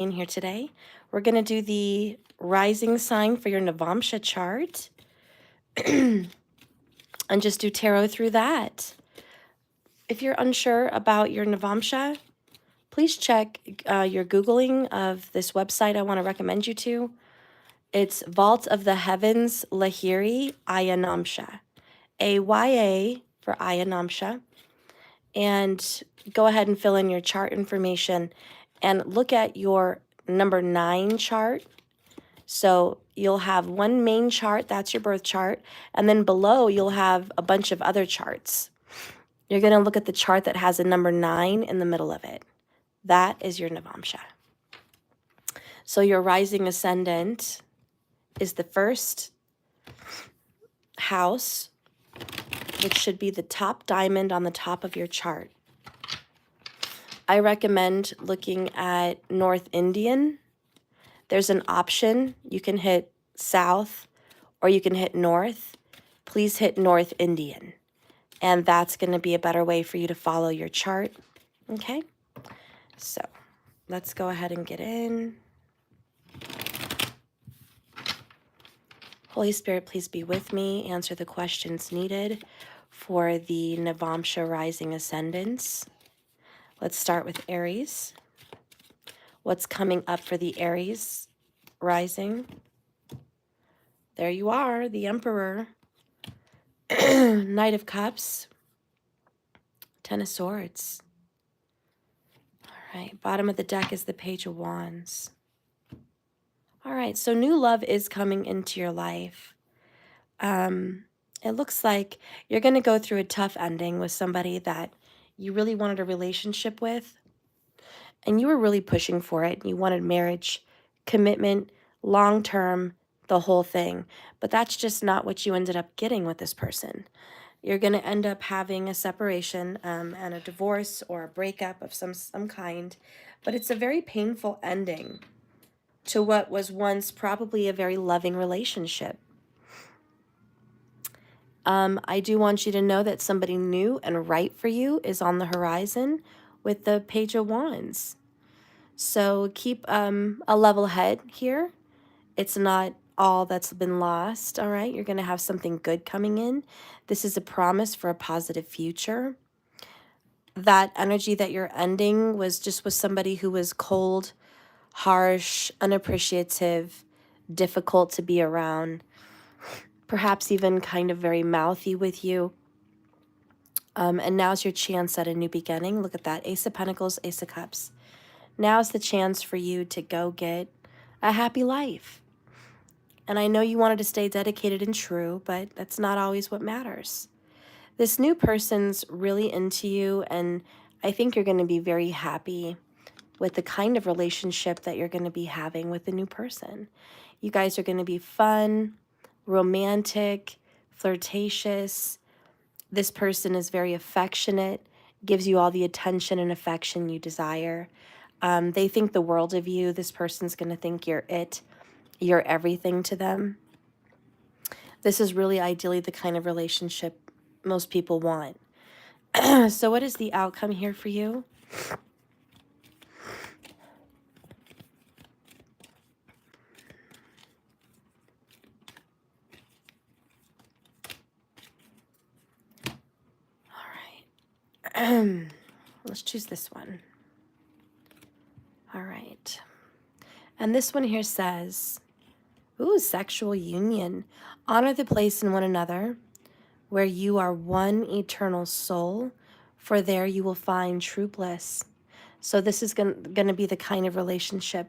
in here today. We're going to do the rising sign for your Navamsa chart and just do tarot through that. If you're unsure about your Navamsa, please check your Googling of this website I want to recommend you to. It's Vault of the Heavens Lahiri Ayanamsha. AYA for Ayanamsha. And go ahead and fill in your chart information and look at your number 9 chart. So you'll have one main chart, that's your birth chart, and then below you'll have a bunch of other charts. You're going to look at the chart that has a number 9 in the middle of it. That is your Navamsa. So your rising ascendant is the first house, which should be the top diamond on the top of your chart. I recommend looking at North Indian. There's an option. You can hit South or you can hit North. Please hit North Indian. And that's going to be a better way for you to follow your chart. Okay? So let's go ahead and get in. Holy Spirit, please be with me. Answer the questions needed for the Navamsa rising ascendants. Let's start with Aries. What's coming up for the Aries rising? There you are, the Emperor. Knight of Cups. Ten of Swords. All right, bottom of the deck is the Page of Wands. All right, so new love is coming into your life. It looks like you're going to go through a tough ending with somebody that you really wanted a relationship with, and you were really pushing for it. You wanted marriage, commitment, long-term, the whole thing. But that's just not what you ended up getting with this person. You're going to end up having a separation and a divorce or a breakup of some kind. But it's a very painful ending to what was once probably a very loving relationship. I do want you to know that somebody new and right for you is on the horizon with the Page of Wands. So keep a level head here. It's not all that's been lost, all right? You're going to have something good coming in. This is a promise for a positive future. That energy that you're ending was just with somebody who was cold, harsh, unappreciative, difficult to be around, perhaps even kind of very mouthy with you. And now's your chance at a new beginning. Look at that, Ace of Pentacles, Ace of Cups. Now's the chance for you to go get a happy life. And I know you wanted to stay dedicated and true, but that's not always what matters. This new person's really into you, and I think you're going to be very happy with the kind of relationship that you're going to be having with the new person. You guys are going to be fun, romantic, flirtatious. This person is very affectionate, gives you all the attention and affection you desire. They think the world of you. This person's going to think you're it. You're everything to them. This is really ideally the kind of relationship most people want. So what is the outcome here for you? All right. Let's choose this one. All right. And this one here says, ooh, sexual union. Honor the place in one another where you are one eternal soul, for there you will find true bliss. So this is going to be the kind of relationship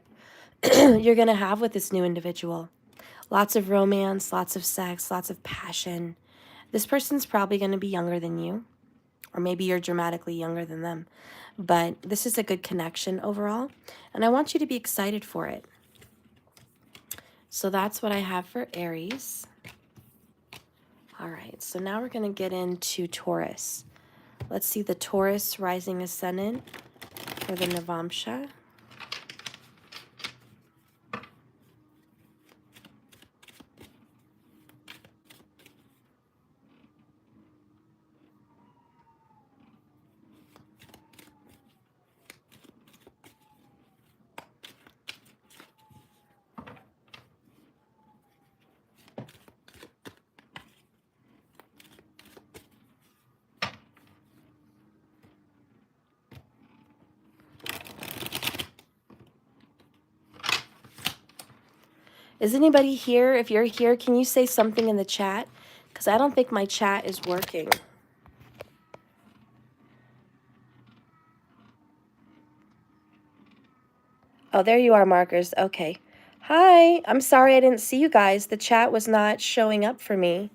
you're going to have with this new individual. Lots of romance, lots of sex, lots of passion. This person's probably going to be younger than you, or maybe you're dramatically younger than them. But this is a good connection overall, and I want you to be excited for it. So that's what I have for Aries. All right, so now we're going to get into Taurus. Let's see the Taurus rising ascendant for the Navamsa. Is anybody here? If you're here, can you say something in the chat? Because I don't think my chat is working. Oh, there you are, Markers. Okay. Hi. I'm sorry I didn't see you guys. The chat was not showing up for me.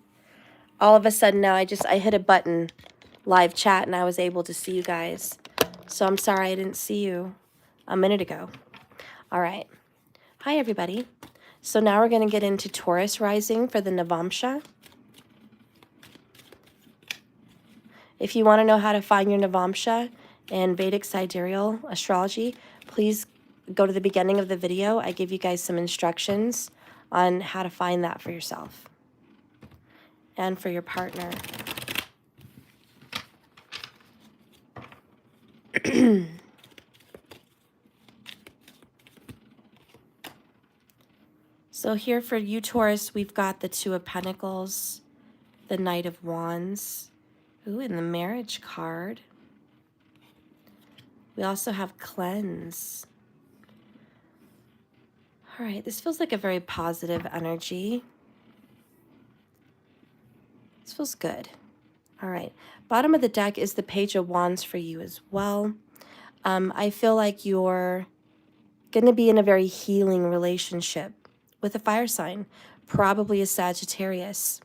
All of a sudden now I hit a button, live chat, and I was able to see you guys. So I'm sorry I didn't see you a minute ago. All right. Hi, everybody. So now we're going to get into Taurus rising for the Navamsa. If you want to know how to find your Navamsa in Vedic sidereal astrology, please go to the beginning of the video. I give you guys some instructions on how to find that for yourself and for your partner. So here for you, Taurus, we've got the Two of Pentacles, the Knight of Wands, ooh, and the Marriage card. We also have Cleanse. All right, this feels like a very positive energy. This feels good. All right, bottom of the deck is the Page of Wands for you as well. I feel like you're going to be in a very healing relationship with a fire sign, probably a Sagittarius.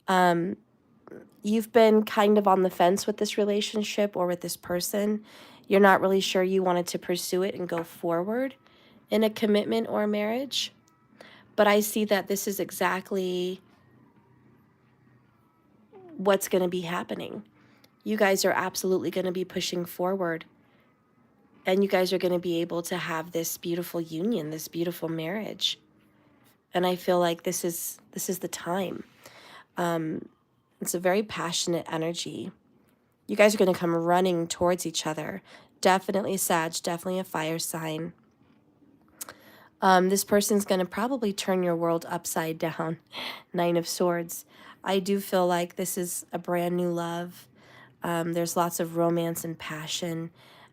You've been kind of on the fence with this relationship or with this person. You're not really sure you wanted to pursue it and go forward in a commitment or a marriage. But I see that this is exactly what's going to be happening. You guys are absolutely going to be pushing forward. And you guys are going to be able to have this beautiful union, this beautiful marriage. And I feel like this is the time. It's a very passionate energy. You guys are going to come running towards each other. Definitely Sag, definitely a fire sign. This person's going to probably turn your world upside down. Nine of Swords. I do feel like this is a brand new love. There's lots of romance and passion.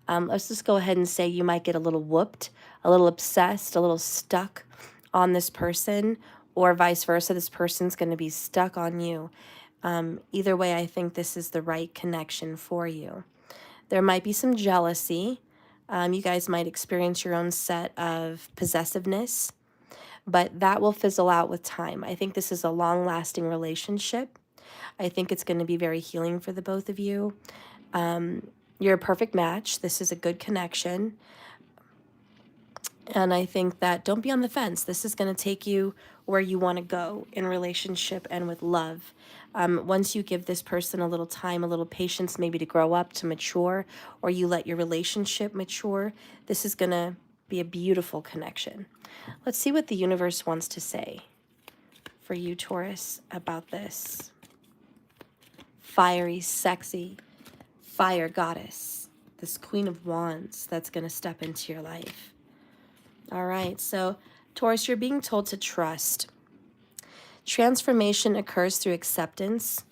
Let's just go ahead and say you might get a little whooped, a little obsessed, a little stuck on this person, or vice versa. This person's going to be stuck on you. Either way, I think this is the right connection for you. There might be some jealousy. You guys might experience your own set of possessiveness, but that will fizzle out with time. I think this is a long-lasting relationship. I think it's going to be very healing for the both of you. You're a perfect match. This is a good connection. And I think that don't be on the fence. This is going to take you where you want to go in relationship and with love. Once you give this person a little time, a little patience, maybe to grow up, to mature, or you let your relationship mature, this is going to be a beautiful connection. Let's see what the universe wants to say for you, Taurus, about this. Fiery, sexy, fire goddess. This Queen of Wands that's going to step into your life. All right, so Taurus, you're being told to trust. Transformation occurs through acceptance.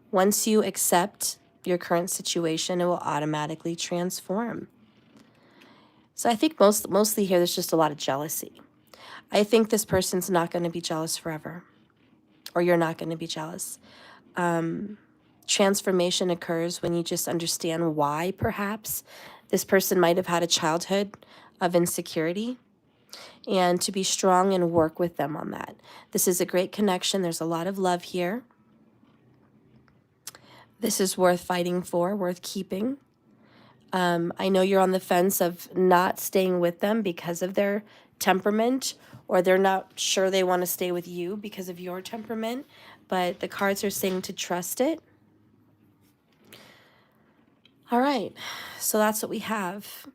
Once you accept your current situation, it will automatically transform. So I think mostly here, there's just a lot of jealousy. I think this person's not going to be jealous forever, or you're not going to be jealous. Transformation occurs when you just understand why, perhaps, this person might have had a childhood of insecurity, and to be strong and work with them on that. This is a great connection. There's a lot of love here. This is worth fighting for, worth keeping. I know you're on the fence of not staying with them because of their temperament, or they're not sure they want to stay with you because of your temperament, but the cards are saying to trust it. All right, so that's what we have.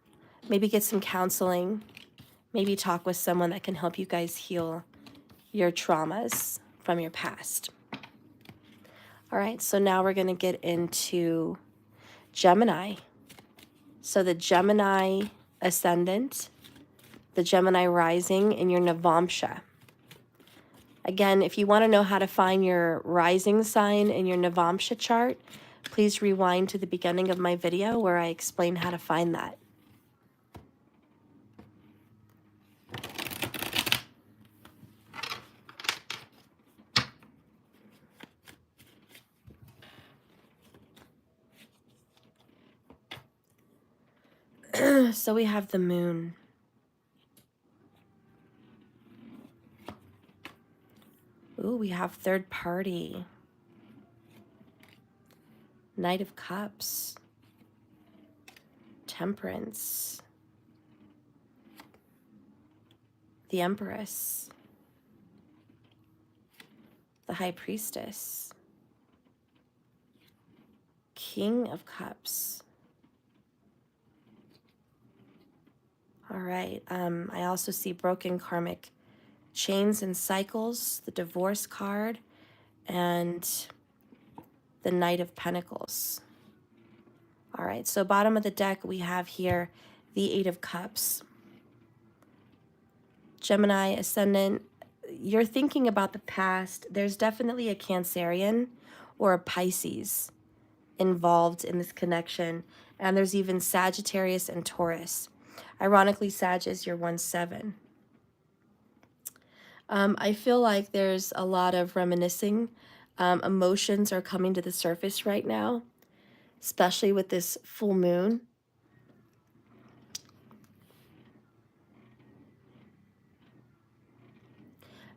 Maybe get some counseling. Maybe talk with someone that can help you guys heal your traumas from your past. All right, so now we're going to get into Gemini. So the Gemini ascendant, the Gemini rising, and your Navamsa. Again, if you want to know how to find your rising sign in your Navamsa chart, please rewind to the beginning of my video where I explain how to find that. So we have the Moon. Ooh, we have third party. Knight of Cups. Temperance. The Empress. The High Priestess. King of Cups. All right. I also see broken karmic chains and cycles, the Divorce card, and the Knight of Pentacles. All right. So bottom of the deck, we have here the Eight of Cups. Gemini ascendant, you're thinking about the past. There's definitely a Cancerian or a Pisces involved in this connection. And there's even Sagittarius and Taurus. Ironically, Sag is your 1-7. I feel like there's a lot of reminiscing. Emotions are coming to the surface right now, especially with this full moon.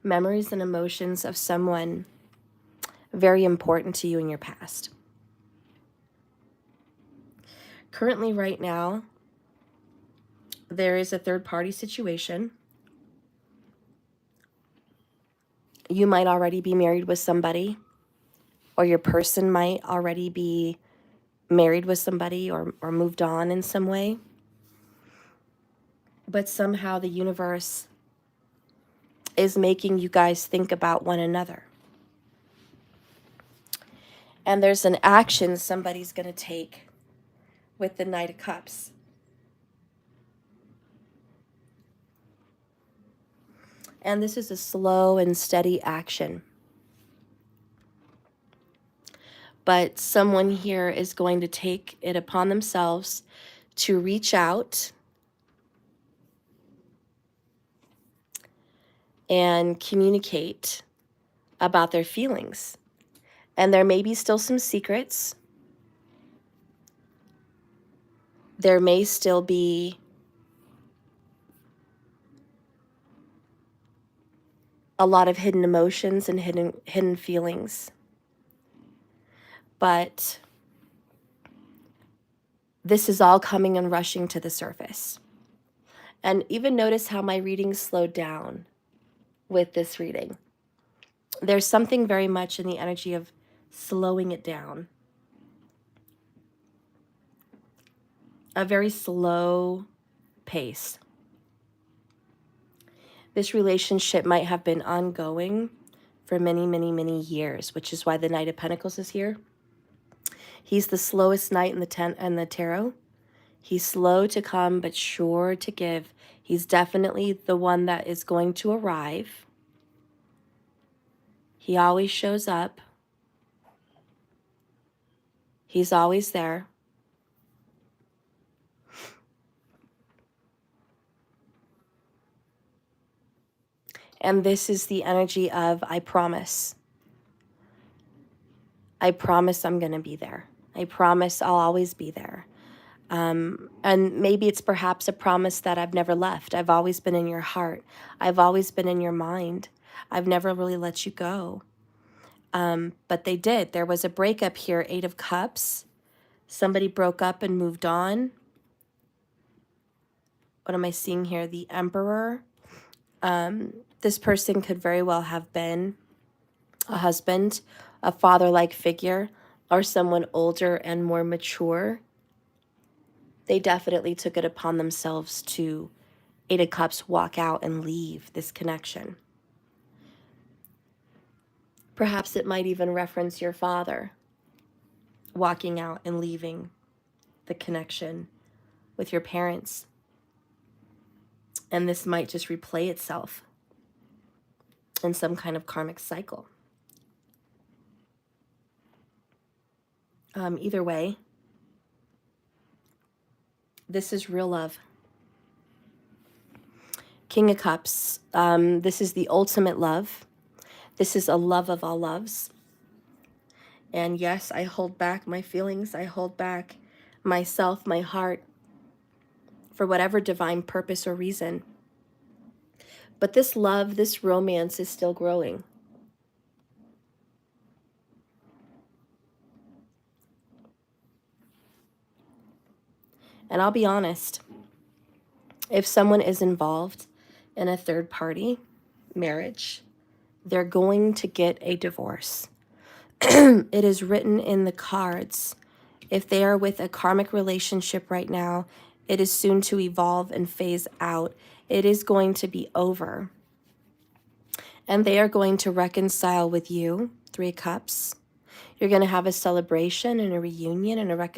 Memories and emotions of someone very important to you in your past. Currently, right now, there is a third-party situation. You might already be married with somebody, or your person might already be married with somebody or moved on in some way. But somehow the universe is making you guys think about one another. And there's an action somebody's going to take with the Knight of Cups. And this is a slow and steady action. But someone here is going to take it upon themselves to reach out and communicate about their feelings. And there may be still some secrets. There may still be a lot of hidden emotions and hidden feelings. But this is all coming and rushing to the surface. And even notice how my reading slowed down with this reading. There's something very much in the energy of slowing it down. A very slow pace. This relationship might have been ongoing for many, many, many years, which is why the Knight of Pentacles is here. He's the slowest knight in the tarot. He's slow to come, but sure to give. He's definitely the one that is going to arrive. He always shows up. He's always there. And this is the energy of, I promise. I promise I'm going to be there. I promise I'll always be there. And maybe it's perhaps a promise that I've never left. I've always been in your heart. I've always been in your mind. I've never really let you go. But they did. There was a breakup here, Eight of Cups. Somebody broke up and moved on. What am I seeing here? The Emperor. This person could very well have been a husband, a father-like figure, or someone older and more mature. They definitely took it upon themselves to, Eight of Cups, walk out and leave this connection. Perhaps it might even reference your father walking out and leaving the connection with your parents. And this might just replay itself in some kind of karmic cycle. Either way, this is real love. King of Cups, this is the ultimate love. This is a love of all loves. And yes, I hold back my feelings. I hold back myself, my heart, for whatever divine purpose or reason. But this love, this romance is still growing. And I'll be honest, if someone is involved in a third party marriage, they're going to get a divorce. It is written in the cards. If they are with a karmic relationship right now, it is soon to evolve and phase out. It is going to be over. And they are going to reconcile with you, 3 cups. You're going to have a celebration and a reunion and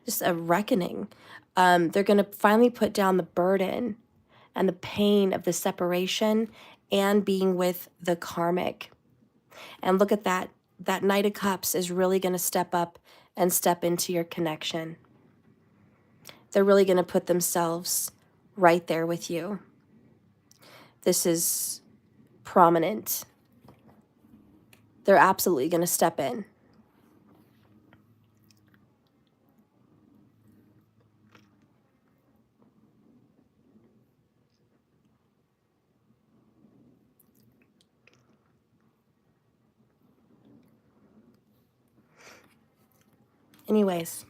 just a reckoning. They're going to finally put down the burden and the pain of the separation and being with the karmic. And look at that. That Knight of Cups is really going to step up and step into your connection. They're really going to put themselves right there with you. This is prominent. They're absolutely going to step in. Anyways,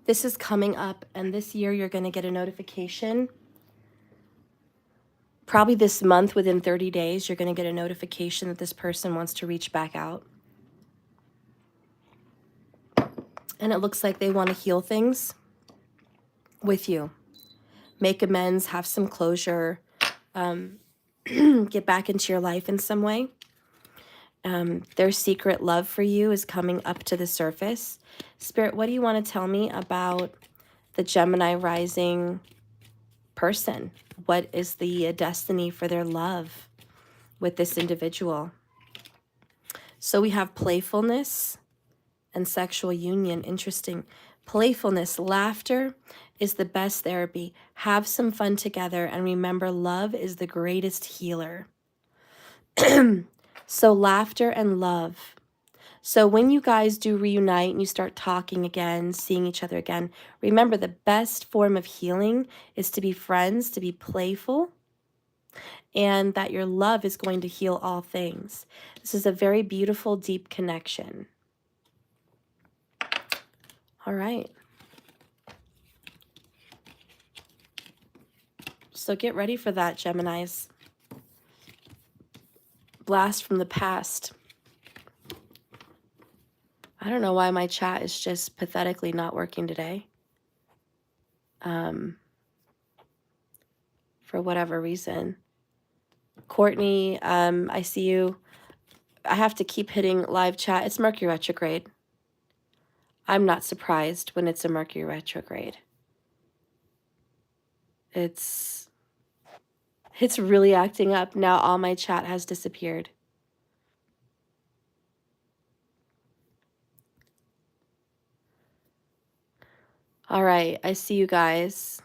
this is coming up, and this year you're going to get a notification. Probably this month, within 30 days, you're going to get a notification that this person wants to reach back out. And it looks like they want to heal things with you. Make amends, have some closure, get back into your life in some way. Their secret love for you is coming up to the surface. Spirit, what do you want to tell me about the Gemini rising person? What is the destiny for their love with this individual? So we have playfulness and sexual union. Interesting. Playfulness, laughter is the best therapy. Have some fun together, and remember, love is the greatest healer. So laughter and love. So when you guys do reunite and you start talking again, seeing each other again, remember the best form of healing is to be friends, to be playful, and that your love is going to heal all things. This is a very beautiful, deep connection. All right. So get ready for that, Geminis. Blast from the past. I don't know why my chat is just pathetically not working today. For whatever reason. Courtney, I see you. I have to keep hitting live chat. It's Mercury retrograde. I'm not surprised when it's a Mercury retrograde. It's really acting up. Now all my chat has disappeared. All right, I see you guys.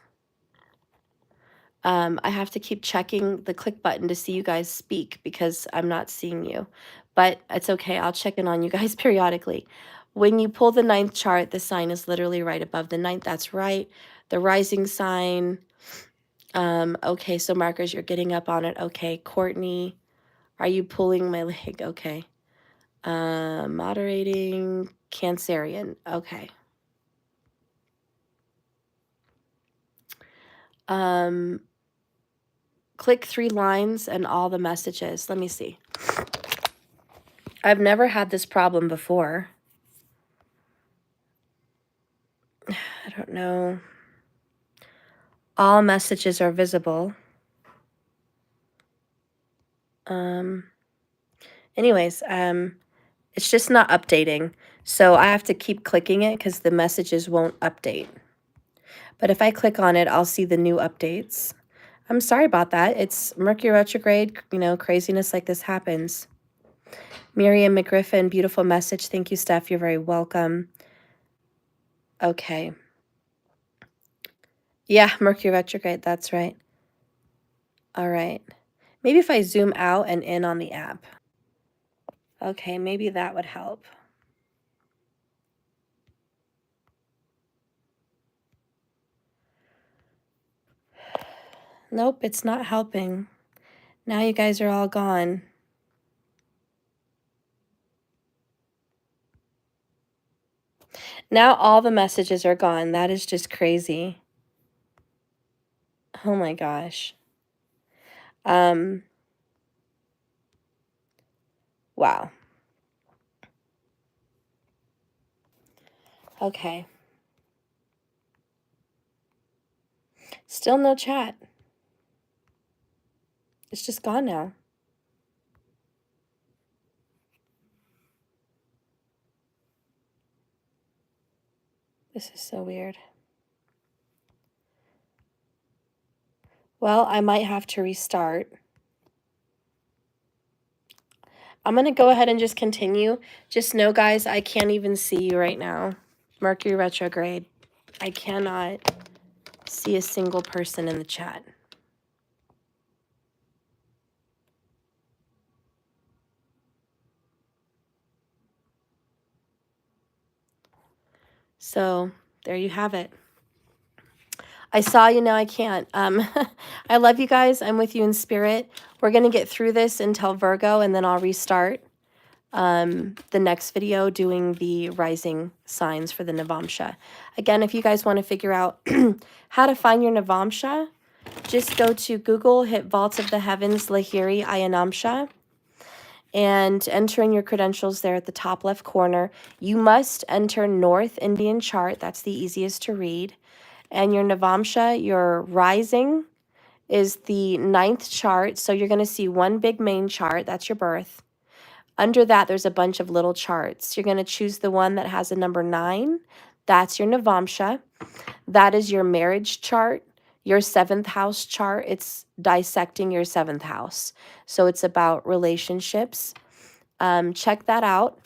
I have to keep checking the click button to see you guys speak because I'm not seeing you. But it's okay. I'll check in on you guys periodically. When you pull the 9th chart, the sign is literally right above the 9th. That's right. The rising sign. Okay, so markers, you're getting up on it. Okay, Courtney, are you pulling my leg? Okay. Moderating, Cancerian. Okay. Click 3 lines and all the messages. Let me see. I've never had this problem before. I don't know. All messages are visible. Anyways, it's just not updating. So I have to keep clicking it because the messages won't update. But if I click on it, I'll see the new updates. I'm sorry about that. It's Mercury retrograde, you know, craziness like this happens. Miriam McGriffin, beautiful message. Thank you, Steph. You're very welcome. Okay. Yeah, Mercury retrograde. That's right. All right. Maybe if I zoom out and in on the app. Okay, maybe that would help. Nope, it's not helping. Now you guys are all gone. Now all the messages are gone. That is just crazy. Oh my gosh. Wow. Okay. Still no chat. It's just gone now. This is so weird. Well, I might have to restart. I'm going to go ahead and just continue. Just know, guys, I can't even see you right now. Mercury retrograde. I cannot see a single person in the chat. So there you have it. I saw you, now I can't. I love you guys. I'm with you in spirit. We're going to get through this until Virgo, and then I'll restart the next video doing the rising signs for the Navamsa. Again, if you guys want to figure out how to find your Navamsa, just go to Google, hit Vaults of the Heavens, Lahiri Ayanamsha, and enter in your credentials there at the top left corner. You must enter North Indian chart. That's the easiest to read. And your Navamsa, your rising, is the 9th chart. So you're going to see one big main chart. That's your birth. Under that, there's a bunch of little charts. You're going to choose the one that has a number 9. That's your Navamsa. That is your marriage chart. Your 7th house chart, it's dissecting your 7th house. So it's about relationships. Check that out.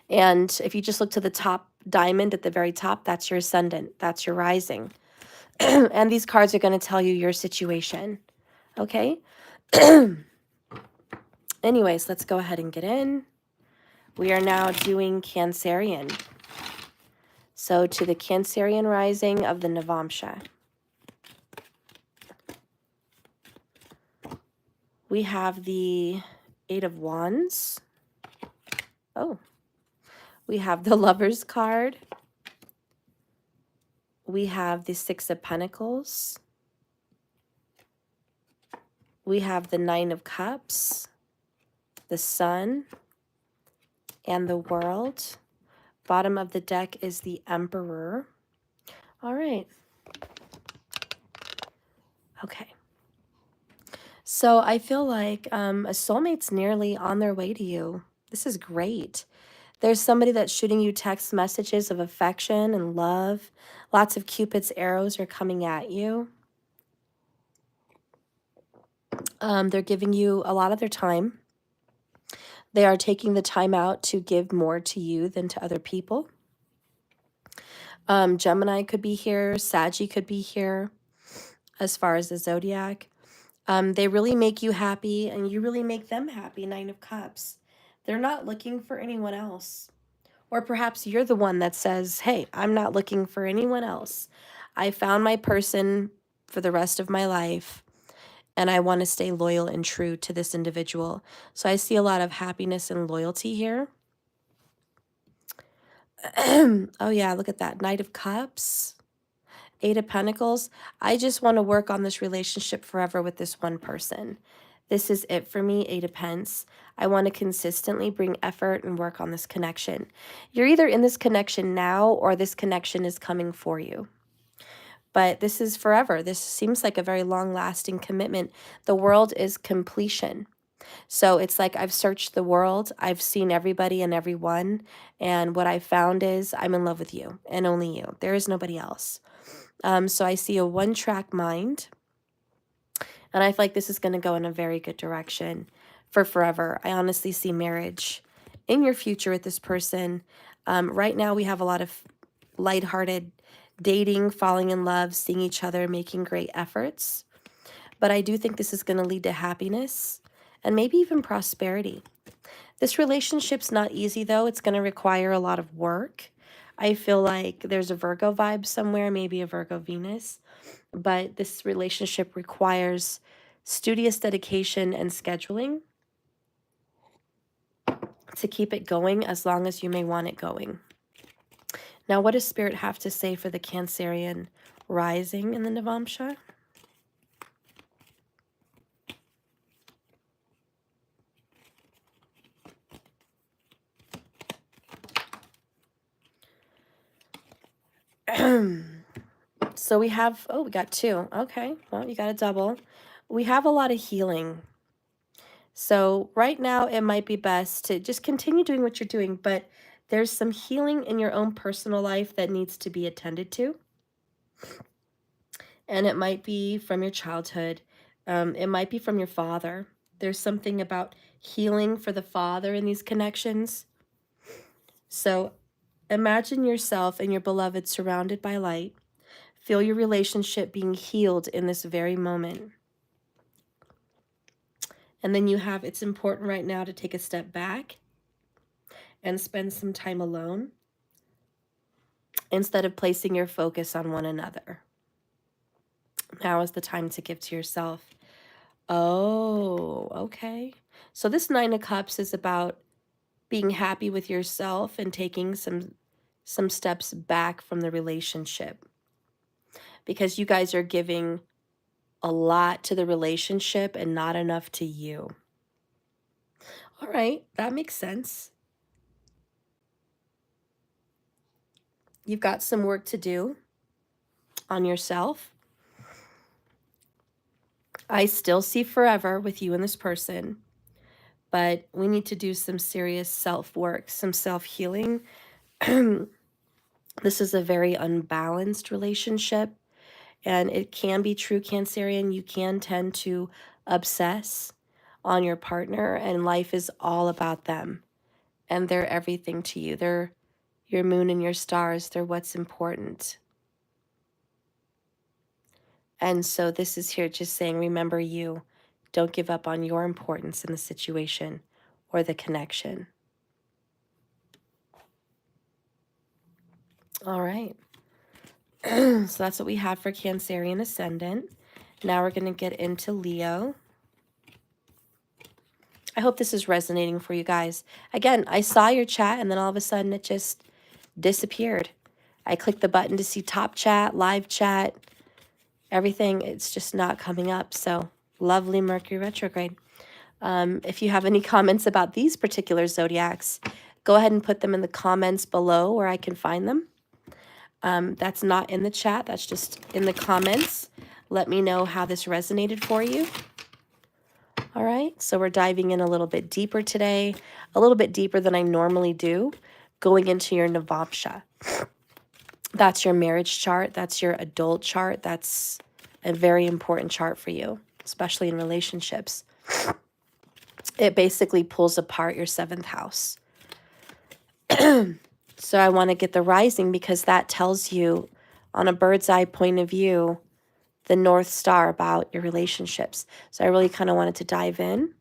And if you just look to the top diamond at the very top, that's your ascendant. That's your rising. And these cards are going to tell you your situation. Okay? Anyways, let's go ahead and get in. We are now doing Cancerian. So to the Cancerian rising of the Navamsa. We have the 8 of Wands. Oh. We have the Lover's card. We have the 6 of Pentacles. We have the 9 of Cups, the Sun, and the World. Bottom of the deck is the Emperor. All right. Okay. So I feel like a soulmate's nearly on their way to you. This is great. There's somebody that's shooting you text messages of affection and love. Lots of Cupid's arrows are coming at you. They're giving you a lot of their time. They are taking the time out to give more to you than to other people. Gemini could be here. Saggy could be here as far as the zodiac. They really make you happy, and you really make them happy. 9 of Cups. They're not looking for anyone else. Or perhaps you're the one that says, hey, I'm not looking for anyone else. I found my person for the rest of my life, and I want to stay loyal and true to this individual. So I see a lot of happiness and loyalty here. Oh, yeah, look at that. Knight of Cups, 8 of Pentacles. I just want to work on this relationship forever with this one person. This is it for me, 8 of Pence. I want to consistently bring effort and work on this connection. You're either in this connection now or this connection is coming for you. But this is forever. This seems like a very long-lasting commitment. The world is completion. So it's like I've searched the world. I've seen everybody and everyone. And what I found is I'm in love with you and only you. There is nobody else. So I see a one-track mind. And I feel like this is going to go in a very good direction for forever. I honestly see marriage in your future with this person. Right now we have a lot of lighthearted dating, falling in love, seeing each other, making great efforts. But I do think this is going to lead to happiness and maybe even prosperity. This relationship's not easy, though. It's going to require a lot of work. I feel like there's a Virgo vibe somewhere, maybe a Virgo Venus, but this relationship requires studious dedication and scheduling to keep it going as long as you may want it going. Now, what does Spirit have to say for the Cancerian rising in the Navamsa? So we have, oh, we got 2. Okay, well, you got a double. We have a lot of healing. So right now it might be best to just continue doing what you're doing, but there's some healing in your own personal life that needs to be attended to. And it might be from your childhood. It might be from your father. There's something about healing for the father in these connections. So imagine yourself and your beloved surrounded by light. Feel your relationship being healed in this very moment. And then you have, it's important right now to take a step back and spend some time alone instead of placing your focus on one another. Now is the time to give to yourself. Oh, okay. So this 9 of Cups is about being happy with yourself and taking some steps back from the relationship, because you guys are giving a lot to the relationship and not enough to you. All right, that makes sense. You've got some work to do on yourself. I still see forever with you and this person, but we need to do some serious self-work, some self-healing. This is a very unbalanced relationship, and it can be true, Cancerian. You can tend to obsess on your partner, and life is all about them, and they're everything to you. They're your moon and your stars. They're what's important. And so this is here just saying, remember you. Don't give up on your importance in the situation or the connection. All right. So that's what we have for Cancerian ascendant. Now we're going to get into Leo. I hope this is resonating for you guys. Again, I saw your chat and then all of a sudden it just disappeared. I clicked the button to see top chat, live chat, everything. It's just not coming up. So lovely Mercury retrograde. If you have any comments about these particular zodiacs, go ahead and put them in the comments below where I can find them. That's not in the chat. That's just in the comments. Let me know how this resonated for you. All right, so we're diving in a little bit deeper today, a little bit deeper than I normally do, going into your Navamsa. That's your marriage chart. That's your adult chart. That's a very important chart for you, especially in relationships. It basically pulls apart your 7th house. So I want to get the rising because that tells you on a bird's eye point of view the North Star about your relationships. So I really kind of wanted to dive in.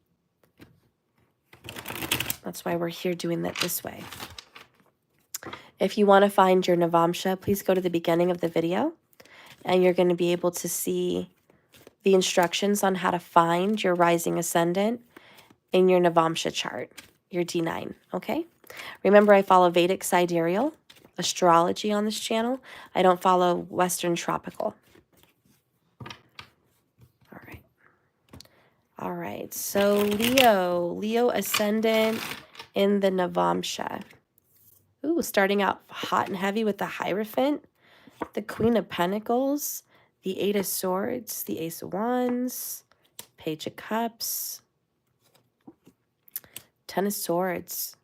That's why we're here doing that this way. If you want to find your Navamsa, please go to the beginning of the video and you're going to be able to see the instructions on how to find your rising ascendant in your Navamsa chart, your D9, okay? Remember, I follow Vedic sidereal astrology on this channel. I don't follow Western tropical. All right. All right, so Leo ascendant in the Navamsa. Ooh, starting out hot and heavy with the Hierophant, the Queen of Pentacles, the 8 of Swords, the Ace of Wands, Page of Cups, 10 of Swords.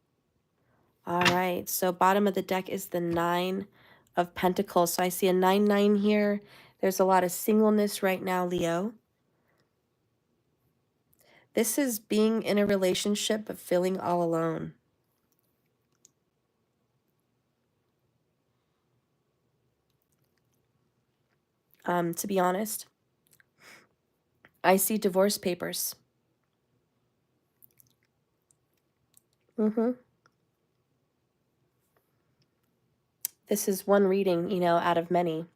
All right, so bottom of the deck is the 9 of Pentacles. So I see a 9-9 here. There's a lot of singleness right now, Leo. This is being in a relationship but feeling all alone. To be honest, I see divorce papers. This is one reading, you know, out of many.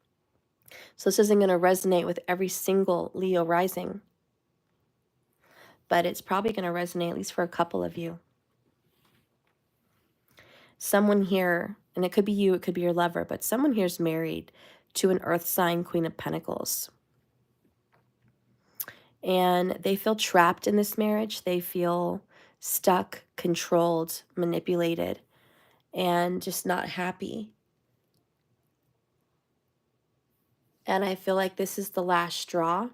So this isn't going to resonate with every single Leo rising, but it's probably going to resonate at least for a couple of you. Someone here, and it could be you, it could be your lover, but someone here is married to an earth sign Queen of Pentacles. And they feel trapped in this marriage. They feel stuck, controlled, manipulated, and just not happy. And I feel like this is the last straw.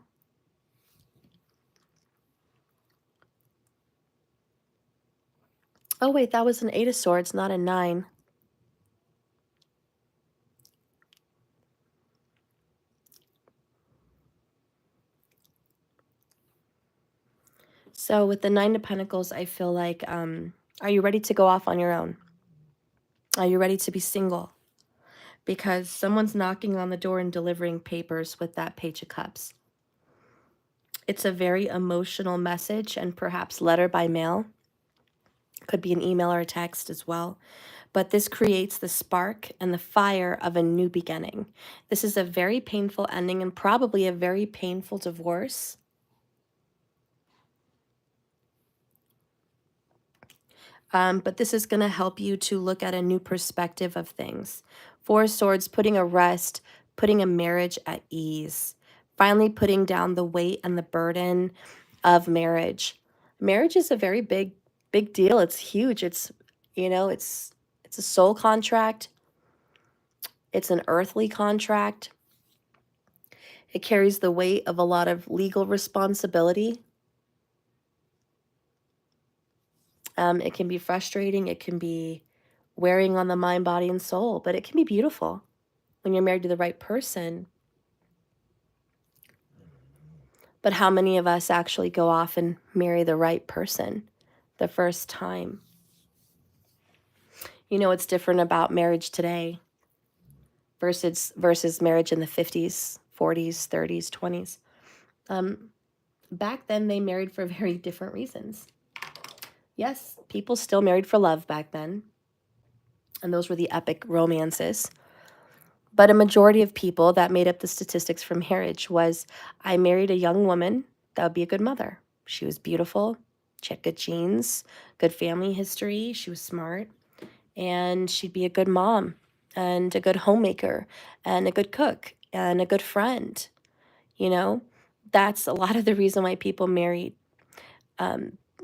Oh, wait, that was an 8 of Swords, not a 9. So with the 9 of Pentacles, I feel like, are you ready to go off on your own? Are you ready to be single? Because someone's knocking on the door and delivering papers with that Page of Cups. It's a very emotional message, and perhaps letter by mail. Could be an email or a text as well. But this creates the spark and the fire of a new beginning. This is a very painful ending and probably a very painful divorce. But this is going to help you to look at a new perspective of things. 4 of Swords, putting a rest, putting a marriage at ease, finally putting down the weight and the burden of marriage. Marriage is a very big deal. It's huge. It's, you know, it's a soul contract. It's an earthly contract. It carries the weight of a lot of legal responsibility. It can be frustrating. It can be wearing on the mind, body, and soul, but it can be beautiful when you're married to the right person. But how many of us actually go off and marry the right person the first time? You know what's different about marriage today versus marriage in the 50s, 40s, 30s, 20s? Back then, they married for very different reasons. Yes, people still married for love back then, and those were the epic romances. But a majority of people that made up the statistics for marriage was, I married a young woman that would be a good mother. She was beautiful, she had good genes, good family history, she was smart, and she'd be a good mom and a good homemaker and a good cook and a good friend. You know, that's a lot of the reason why people married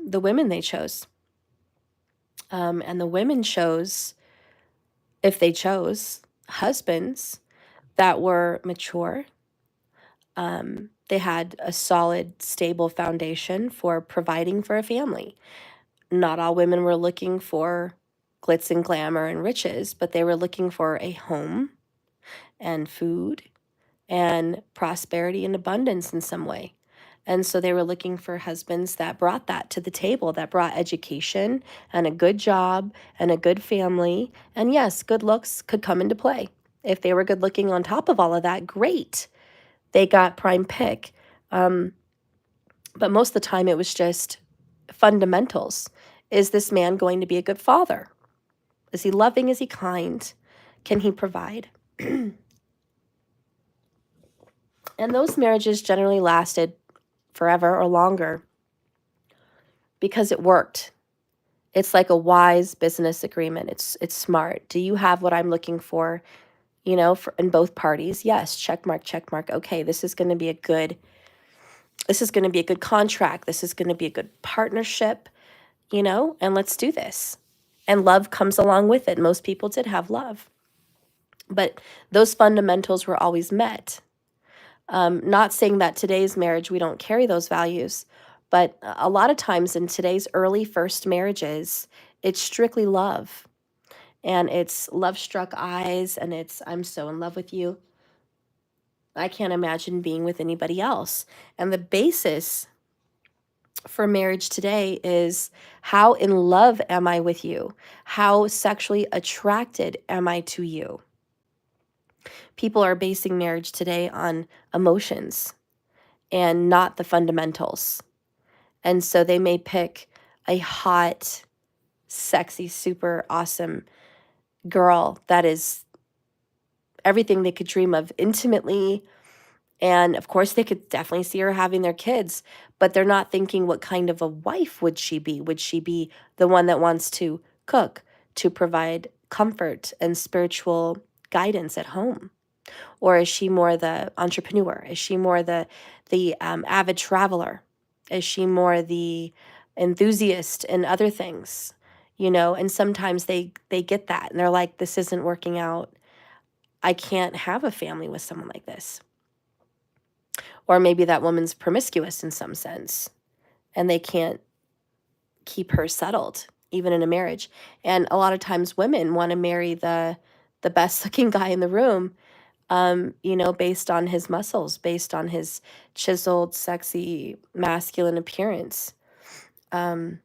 the women they chose. And the women chose, if they chose, husbands that were mature. They had a solid, stable foundation for providing for a family. Not all women were looking for glitz and glamour and riches, but they were looking for a home and food and prosperity and abundance in some way. And so they were looking for husbands that brought that to the table, that brought education and a good job and a good family. And yes, good looks could come into play. If they were good looking on top of all of that, great. They got prime pick. But most of the time it was just fundamentals. Is this man going to be a good father? Is he loving? Is he kind? Can he provide? And those marriages generally lasted forever or longer because it worked. It's like a wise business agreement. It's smart. Do you have what I'm looking for, you know, in both parties? Yes, check mark, check mark. Okay, this is going to be a good contract. This is going to be a good partnership, you know, and let's do this. And love comes along with it. Most people did have love. But those fundamentals were always met. Not saying that today's marriage, we don't carry those values, but a lot of times in today's early first marriages, it's strictly love. And it's love-struck eyes, and it's, I'm so in love with you. I can't imagine being with anybody else. And the basis for marriage today is, how in love am I with you? How sexually attracted am I to you? People are basing marriage today on emotions and not the fundamentals. And so they may pick a hot, sexy, super awesome girl that is everything they could dream of intimately. And of course, they could definitely see her having their kids, but they're not thinking, what kind of a wife would she be? Would she be the one that wants to cook, to provide comfort and spiritual guidance at home? Or is she more the entrepreneur? Is she more the avid traveler? Is she more the enthusiast in other things? You know, and sometimes they get that and they're like, this isn't working out. I can't have a family with someone like this. Or maybe that woman's promiscuous in some sense and they can't keep her settled even in a marriage. And a lot of times women want to marry the best looking guy in the room, you know, based on his muscles, based on his chiseled, sexy, masculine appearance. And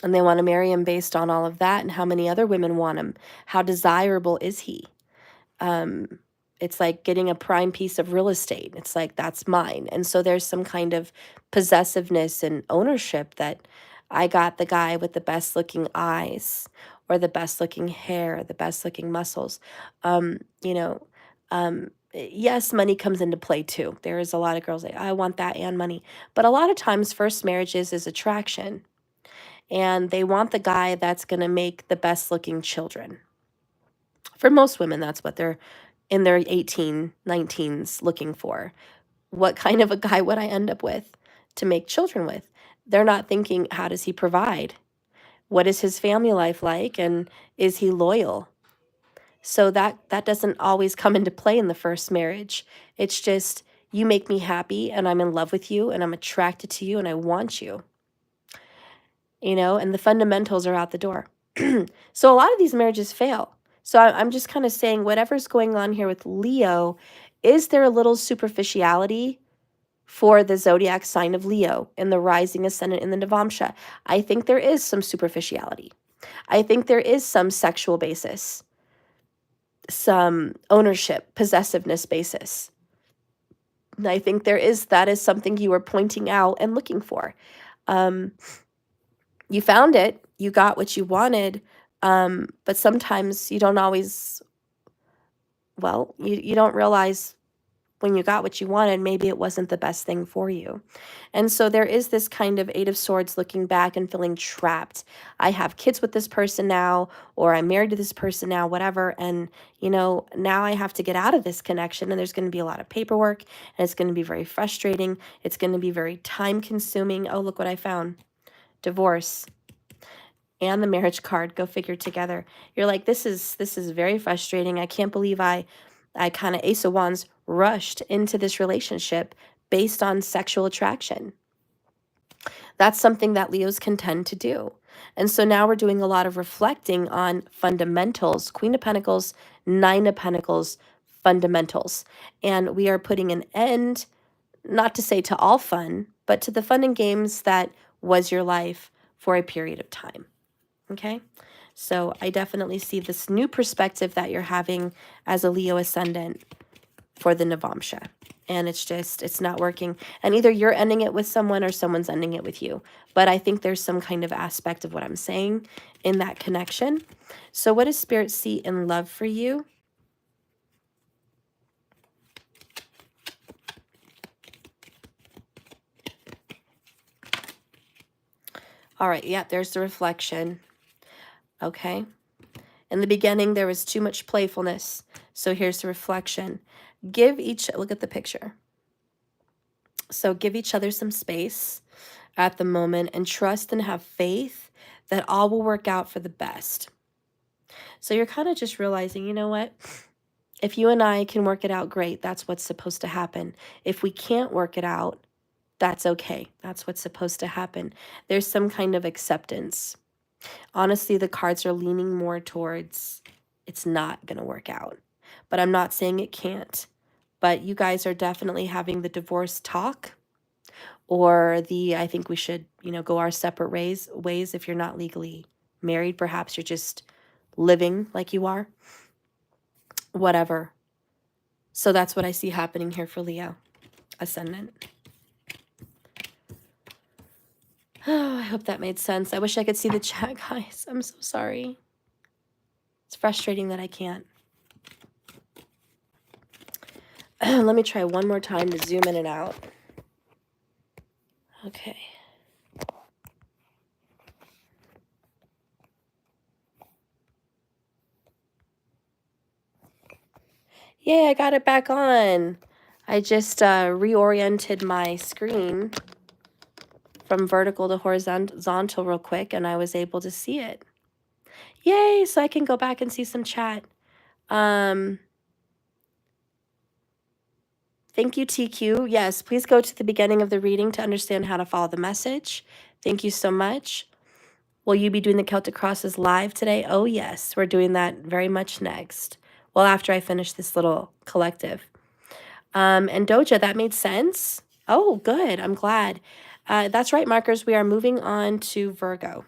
they want to marry him based on all of that and how many other women want him. How desirable is he? It's like getting a prime piece of real estate. It's like, that's mine. And so there's some kind of possessiveness and ownership that I got the guy with the best looking eyes or the best looking hair, the best looking muscles. You know, yes, money comes into play too. There is a lot of girls like, I want that and money. But a lot of times first marriages is attraction. And they want the guy that's going to make the best looking children. For most women, that's what they're in their 18, 19s looking for. What kind of a guy would I end up with to make children with? They're not thinking, how does he provide? What is his family life like? And is he loyal? So that doesn't always come into play in the first marriage. It's just, you make me happy and I'm in love with you and I'm attracted to you and I want you. You know, and the fundamentals are out the door. So a lot of these marriages fail. So I'm just kind of saying, whatever's going on here with Leo, is there a little superficiality for the zodiac sign of Leo and the rising ascendant in the Navamsa? I think there is some superficiality. I think there is some sexual basis, some ownership, possessiveness basis. And I think that is something you were pointing out and looking for. You found it, you got what you wanted, but sometimes you don't always, well, you don't realize when you got what you wanted, maybe it wasn't the best thing for you. And so there is this kind of Eight of Swords looking back and feeling trapped. I have kids with this person now, or I'm married to this person now, whatever. And, you know, now I have to get out of this connection and there's going to be a lot of paperwork and it's going to be very frustrating. It's going to be very time consuming. Oh, look what I found. Divorce. And the marriage card, go figure, together. You're like, this is very frustrating. I can't believe I kind of, Ace of Wands, rushed into this relationship based on sexual attraction. That's something that Leos can tend to do. And so now we're doing a lot of reflecting on fundamentals. Queen of Pentacles, Nine of Pentacles, fundamentals. And we are putting an end, not to say to all fun, but to the fun and games that was your life for a period of time. Okay, so I definitely see this new perspective that you're having as a Leo ascendant for the Navamsa. And it's just, it's not working. And either you're ending it with someone or someone's ending it with you. But I think there's some kind of aspect of what I'm saying in that connection. So what does Spirit see in love for you? All right, yeah, there's the reflection. Okay. In the beginning, there was too much playfulness. So here's the reflection. Give each, look at the picture. So give each other some space at the moment and trust and have faith that all will work out for the best. So you're kind of just realizing, you know what? If you and I can work it out, great. That's what's supposed to happen. If we can't work it out, that's okay. That's what's supposed to happen. There's some kind of acceptance. Honestly, the cards are leaning more towards it's not going to work out. But I'm not saying it can't. But you guys are definitely having the divorce talk, or the, I think we should, you know, go our separate ways if you're not legally married. Perhaps you're just living like you are. Whatever. So that's what I see happening here for Leo ascendant. Oh, I hope that made sense. I wish I could see the chat, guys. I'm so sorry. It's frustrating that I can't. Let me try one more time to zoom in and out. Okay. Yay, I got it back on. I just reoriented my screen from vertical to horizontal real quick, and I was able to see it. Yay, so I can go back and see some chat. Thank you, TQ. Yes, please go to the beginning of the reading to understand how to follow the message. Thank you so much. Will you be doing the Celtic Crosses live today? Oh, yes, we're doing that very much next. Well, after I finish this little collective. And Doja, that made sense? Oh, good. I'm glad. That's right, markers. We are moving on to Virgo.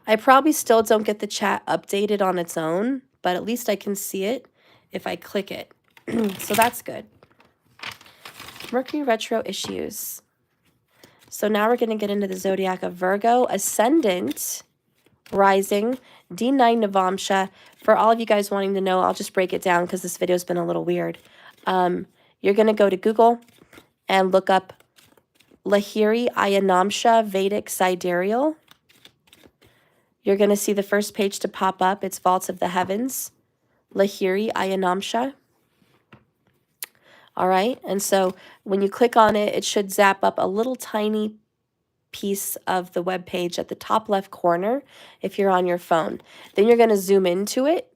I probably still don't get the chat updated on its own, but at least I can see it if I click it. So that's good. Mercury retro issues. So now we're going to get into the zodiac of Virgo, ascendant, rising, D9 Navamsa. For all of you guys wanting to know, I'll just break it down because this video's been a little weird. You're going to go to Google and look up Lahiri Ayanamsha Vedic Sidereal. You're going to see the first page to pop up. It's Vaults of the Heavens, Lahiri Ayanamsha. All right, and so when you click on it, it should zap up a little tiny piece of the web page at the top left corner if you're on your phone. Then you're going to zoom into it,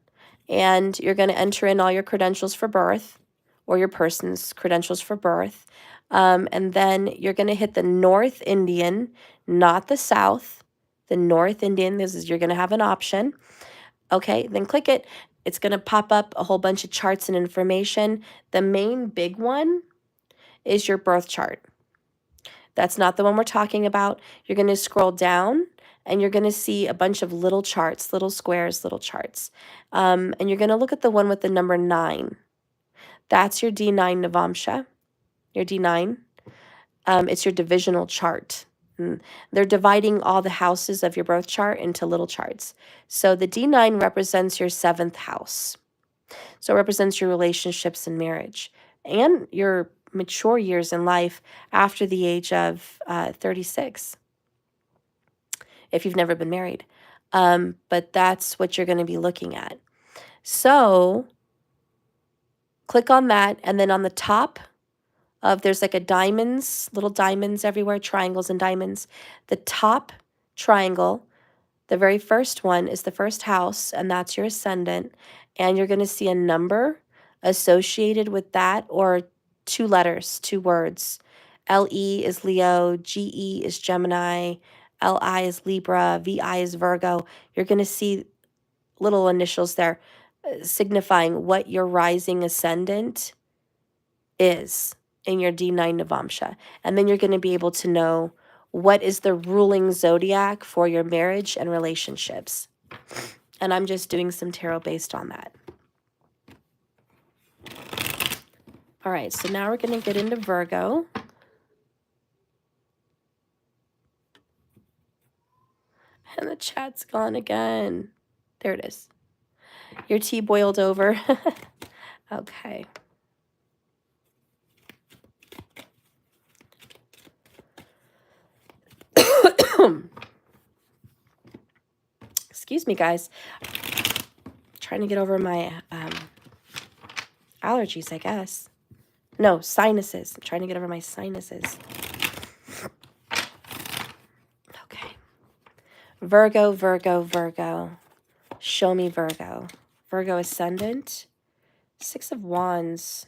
and you're going to enter in all your credentials for birth, or your person's credentials for birth. And then you're going to hit the North Indian, not the South. The North Indian, you're going to have an option. Okay, then click it. It's going to pop up a whole bunch of charts and information. The main big one is your birth chart. That's not the one we're talking about. You're going to scroll down and you're going to see a bunch of little charts, little squares, little charts. And you're going to look at the one with the number 9. That's your D9 Navamsa, your D9. It's your divisional chart. They're dividing all the houses of your birth chart into little charts. So the D9 represents your 7th house. So it represents your relationships and marriage and your mature years in life after the age of 36, if you've never been married. But that's what you're going to be looking at. So click on that, and then on the top there's like a diamonds, little diamonds everywhere, triangles and diamonds. The top triangle, the very first one, is the first house, and that's your ascendant. And you're going to see a number associated with that, or 2 letters, 2 words. LE is Leo, GE is Gemini, LI is Libra, VI is Virgo. You're going to see little initials there signifying what your rising ascendant is in your D9 Navamsa. And then you're going to be able to know what is the ruling zodiac for your marriage and relationships. And I'm just doing some tarot based on that. All right, so now we're going to get into Virgo. And the chat's gone again. There it is. Your tea boiled over. Okay. Excuse me, guys. Trying to get over my allergies, I guess. No, sinuses. I'm trying to get over my sinuses. Okay. Virgo, Virgo, Virgo. Show me Virgo. Virgo ascendant. 6 of Wands.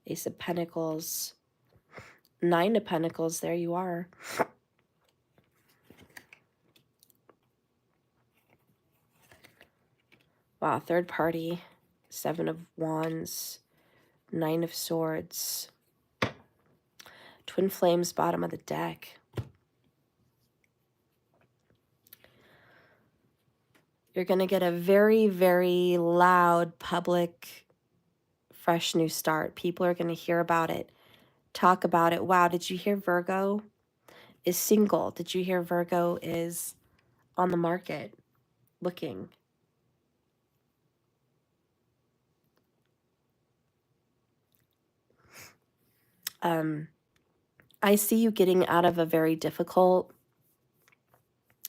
Ace of Pentacles. 9 of Pentacles. There you are. Wow, third party. 7 of Wands. 9 of Swords. Twin Flames, bottom of the deck. You're going to get a very, very loud, public, fresh new start. People are going to hear about it, talk about it. Wow, did you hear Virgo is single? Did you hear Virgo is on the market looking? I see you getting out of a very difficult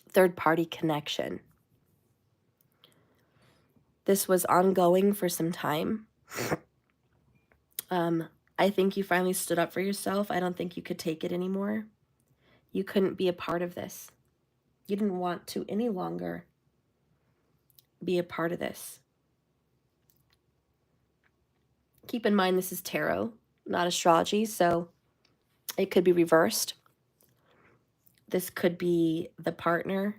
third-party connection. This was ongoing for some time. I think you finally stood up for yourself. I don't think you could take it anymore. You couldn't be a part of this. You didn't want to any longer be a part of this. Keep in mind, this is tarot, not astrology, so it could be reversed. This could be the partner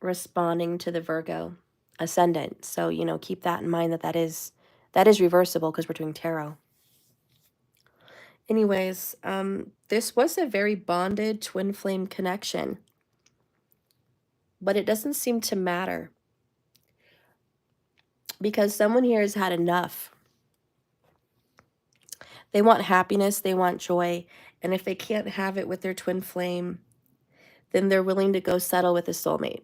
responding to the Virgo ascendant. So, you know, keep that in mind, that is reversible because we're doing tarot. Anyways, this was a very bonded twin flame connection, but it doesn't seem to matter because someone here has had enough. They want happiness, they want joy, and if they can't have it with their twin flame, then they're willing to go settle with a soulmate.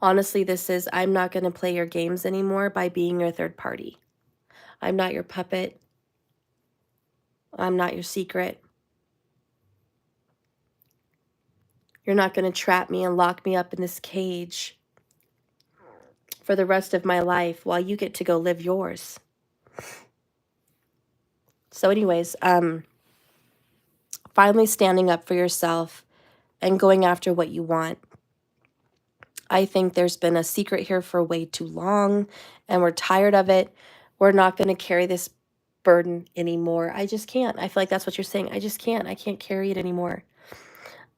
Honestly, this is, I'm not going to play your games anymore by being your third party. I'm not your puppet. I'm not your secret. You're not going to trap me and lock me up in this cage for the rest of my life while you get to go live yours. So anyways, finally standing up for yourself and going after what you want. I think there's been a secret here for way too long and we're tired of it. We're not going to carry this burden anymore. I just can't. I feel like that's what you're saying. I just can't. I can't carry it anymore.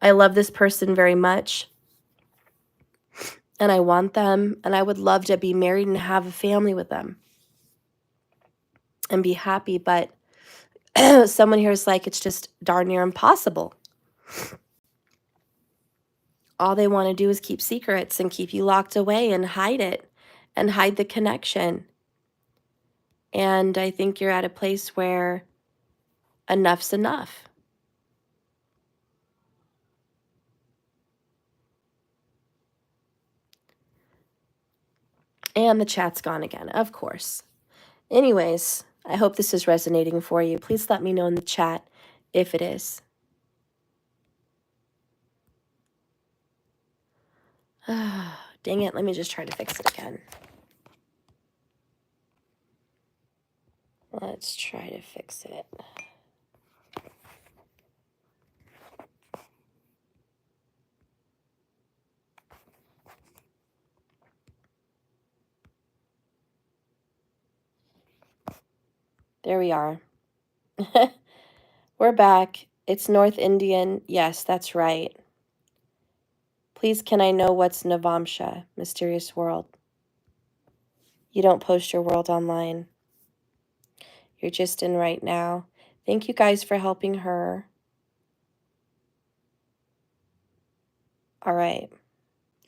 I love this person very much. And I want them. And I would love to be married and have a family with them. And be happy. But someone here is like, it's just darn near impossible. All they want to do is keep secrets and keep you locked away and hide it. And hide the connection. And I think you're at a place where enough's enough. And the chat's gone again, of course. Anyways, I hope this is resonating for you. Please let me know in the chat if it is. Dang it, let me just try to fix it again. Let's try to fix it. There we are. We're back. It's North Indian. Yes, that's right. Please, can I know what's Navamsa, Mysterious World? You don't post your world online. You're just in right now. Thank you guys for helping her. All right.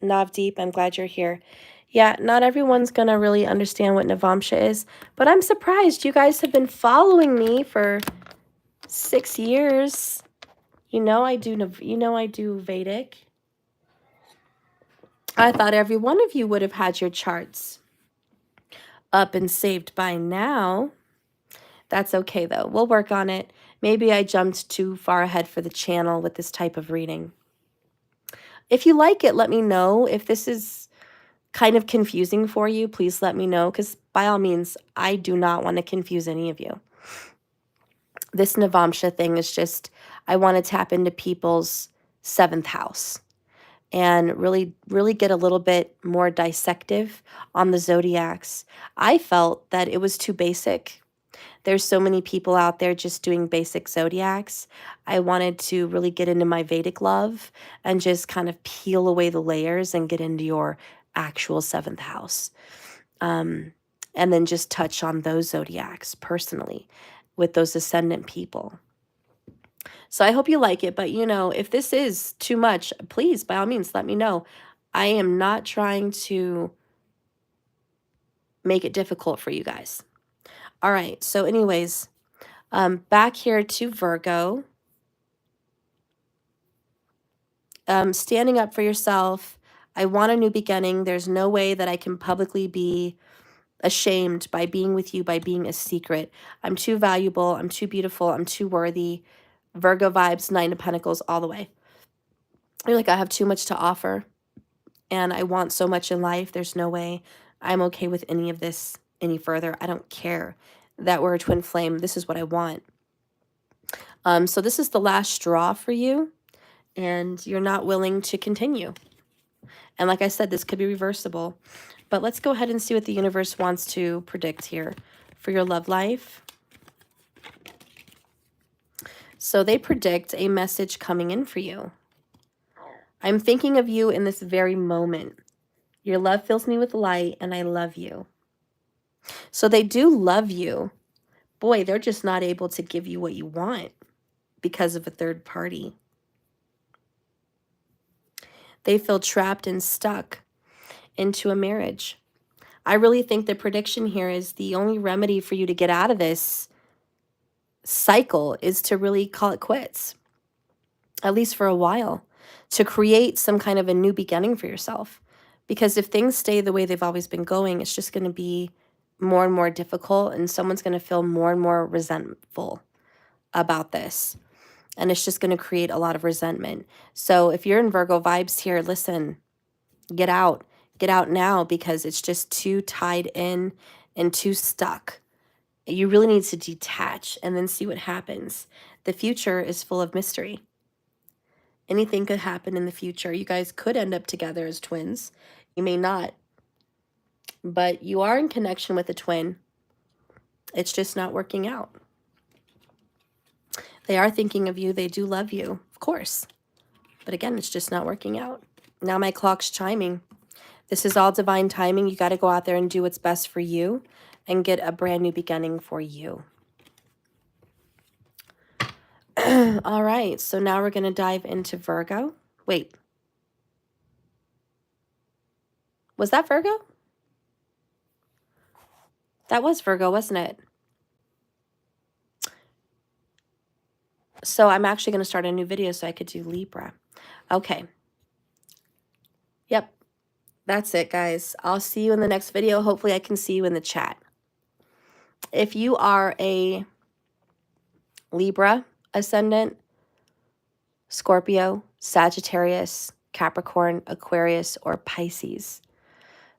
Navdeep, I'm glad you're here. Yeah, not everyone's going to really understand what Navamsa is, but I'm surprised. You guys have been following me for 6 years. You know I do Vedic. I thought every one of you would have had your charts up and saved by now. That's okay, though. We'll work on it. Maybe I jumped too far ahead for the channel with this type of reading. If you like it, let me know. If this is kind of confusing for you, please let me know, because by all means, I do not want to confuse any of you. This Navamsa thing is just, I want to tap into people's 7th house and really get a little bit more dissective on the zodiacs. I felt that it was too basic. There's so many people out there just doing basic zodiacs. I wanted to really get into my Vedic love and just kind of peel away the layers and get into your actual 7th house. And then just touch on those zodiacs personally with those ascendant people. So I hope you like it. But, you know, if this is too much, please, by all means, let me know. I am not trying to make it difficult for you guys. All right. So anyways, back here to Virgo. Standing up for yourself. I want a new beginning. There's no way that I can publicly be ashamed by being with you, by being a secret. I'm too valuable. I'm too beautiful. I'm too worthy. Virgo vibes, Nine of Pentacles all the way. You're like, I have too much to offer and I want so much in life. There's no way I'm okay with any of this any further. I don't care that we're a twin flame. This is what I want. So this is the last straw for you, and you're not willing to continue. And like I said, this could be reversible. But let's go ahead and see what the universe wants to predict here for your love life. So they predict a message coming in for you. I'm thinking of you in this very moment. Your love fills me with light, and I love you. So they do love you. Boy, they're just not able to give you what you want because of a third party. They feel trapped and stuck into a marriage. I really think the prediction here is the only remedy for you to get out of this cycle is to really call it quits, at least for a while, to create some kind of a new beginning for yourself. Because if things stay the way they've always been going, it's just going to be more and more difficult, and someone's going to feel more and more resentful about this. And it's just going to create a lot of resentment. So if you're in Virgo vibes here, listen, get out. Get out now, because it's just too tied in and too stuck. You really need to detach and then see what happens. The future is full of mystery. Anything could happen in the future. You guys could end up together as twins. You may not. But you are in connection with a twin. It's just not working out. They are thinking of you. They do love you, of course. But again, it's just not working out. Now my clock's chiming. This is all divine timing. You got to go out there and do what's best for you and get a brand new beginning for you. All right, so now we're going to dive into Virgo. Wait. Was that Virgo? That was Virgo, wasn't it? So I'm actually going to start a new video so I could do Libra. Okay. Yep. That's it, guys. I'll see you in the next video. Hopefully I can see you in the chat. If you are a Libra ascendant, Scorpio, Sagittarius, Capricorn, Aquarius, or Pisces,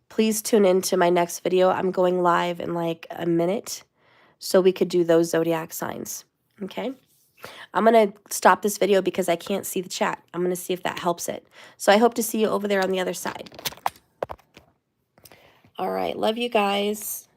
please tune in to my next video. I'm going live in like a minute, so we could do those zodiac signs. Okay? I'm going to stop this video because I can't see the chat. I'm going to see if that helps it. So I hope to see you over there on the other side. All right. Love you guys.